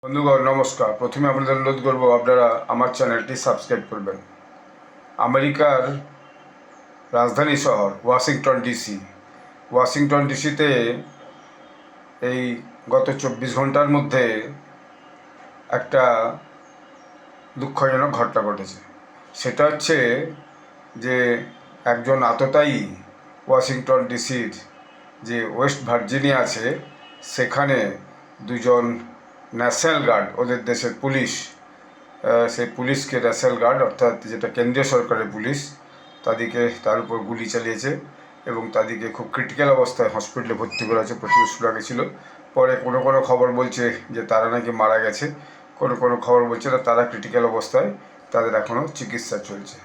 বন্ধুগণ নমস্কার। প্রথমে আপনাদের অনুরোধ করবো আপনারা আমার চ্যানেলটি সাবস্ক্রাইব করবেন। আমেরিকার রাজধানী শহর ওয়াশিংটন ডিসিতে এই গত 24 ঘন্টার মধ্যে একটা দুঃখজনক ঘটনা ঘটেছে। সেটা হচ্ছে যে একজন আততায়ী ওয়াশিংটন ডিসির যে ওয়েস্ট ভার্জিনিয়া আছে সেখানে দুজন ন্যাশনাল গার্ড, ওদের দেশের পুলিশ, সেই পুলিশকে ন্যাশনাল গার্ড অর্থাৎ যেটা কেন্দ্রীয় সরকারের পুলিশ, তার উপর গুলি চালিয়েছে এবং তাদেরকে খুব ক্রিটিক্যাল অবস্থায় হসপিটালে ভর্তি করা হয়েছে। প্রথমে শুরু ছিল, পরে কোনো খবর বলছে যে তারা নাকি মারা গেছে, কোনো খবর বলছে না তারা ক্রিটিক্যাল অবস্থায়, তাদের এখনও চিকিৎসা চলছে।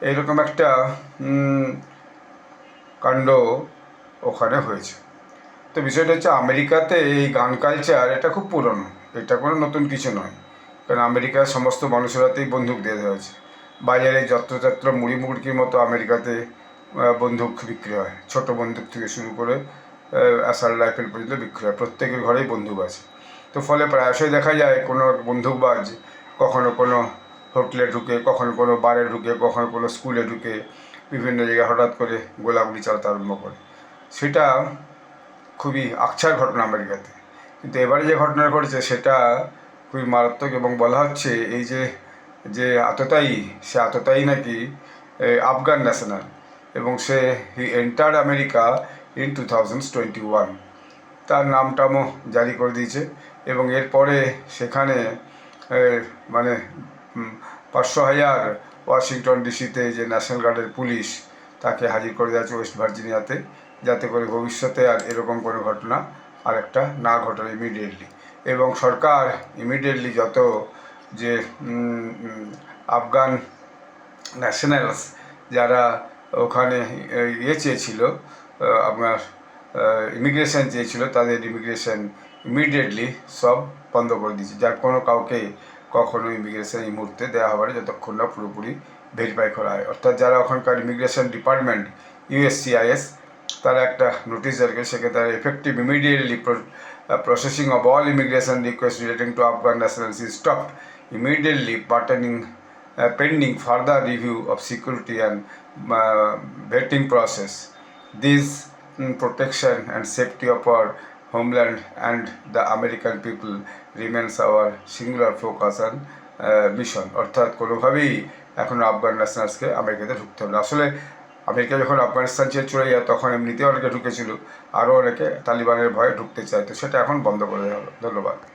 এইরকম একটা কাণ্ড ওখানে হয়েছে। তো বিষয়টা হচ্ছে আমেরিকাতে এই গান কালচার এটা খুব পুরনো, এটা কোনো নতুন কিছু নয়। কারণ আমেরিকার সমস্ত মানুষের হাতেই বন্দুক দিয়ে দেওয়া হয়েছে। বাজারে যত্রতত্র মুড়ি মুড়কির মতো আমেরিকাতে বন্দুক বিক্রি হয়, ছোট বন্দুক থেকে শুরু করে অ্যাসাল্ট রাইফেল পর্যন্ত বিক্রি হয়। প্রত্যেকের ঘরেই বন্দুক আছে। তো ফলে প্রায়শই দেখা যায় কোনো বন্দুকবাজ কখনো কোনো হোটেলে ঢুকে, কখনো কোনো বারে ঢুকে, কখনো কোনো স্কুলে ঢুকে বিভিন্ন জায়গায় হঠাৎ করে গোলাগুলি চালাতে আরম্ভ করে। সেটা খুবই আকছার ঘটনা আমেরিকাতে। কিন্তু এবারে যে ঘটনা ঘটেছে সেটা খুবই মারাত্মক এবং বলা হচ্ছে এই যে আততায়ী, সে আততায়ী নাকি আফগান ন্যাশনাল এবং সে এন্টার্ড আমেরিকা ইন 2021। তার নামটামও জারি করে দিয়েছে এবং এরপরে সেখানে মানে 500,000 ওয়াশিংটন ডিসিতে যে ন্যাশনাল গার্ডের পুলিশ, তাকে হাজির করে দেওয়া হচ্ছে ওয়েস্ট ভার্জিনিয়াতে, যাতে করে ভবিষ্যতে আর এরকম কোনো ঘটনা আরেকটা না ঘটে ইমিডিয়েটলি। এবং সরকার ইমিডিয়েটলি যত যে আফগান ন্যাশনালস যারা ওখানে চেয়েছিল, আপনার ইমিগ্রেশন চেয়েছিল, তাদের ইমিগ্রেশন ইমিডিয়েটলি সব বন্ধ করে দিয়েছে, যার কাউকে কখনো ইমিগ্রেশন এই মুহূর্তে দেওয়া হবে না যতক্ষণ না পুরোপুরি ভেরিফাই করা হয়। অর্থাৎ যারা ওখানকার ইমিগ্রেশন ডিপার্টমেন্ট USCIS, তারা একটা নোটিশ জারি করে, সেক্ষেত্রে তারা effective immediately processing of all immigration requests relating to Afghan nationals is stopped immediately, pending further review of security and vetting process. This protection and safety of our homeland and the American people remains our singular focus and mission. অর্থাৎ কোনোভাবেই এখন আফগান ন্যাশনালসকে আমেরিকাতে ঢুকতে হবে না। আসলে America যখন আফগানিস্তান ছেড়ে চলে যায় তখন এমনিতেও অনেকে ঢুকেছিল, আরও অনেকে তালিবানের ভয়ে ঢুকতে চায়, তো সেটা এখন বন্ধ করে দেওয়া হলো। ধন্যবাদ।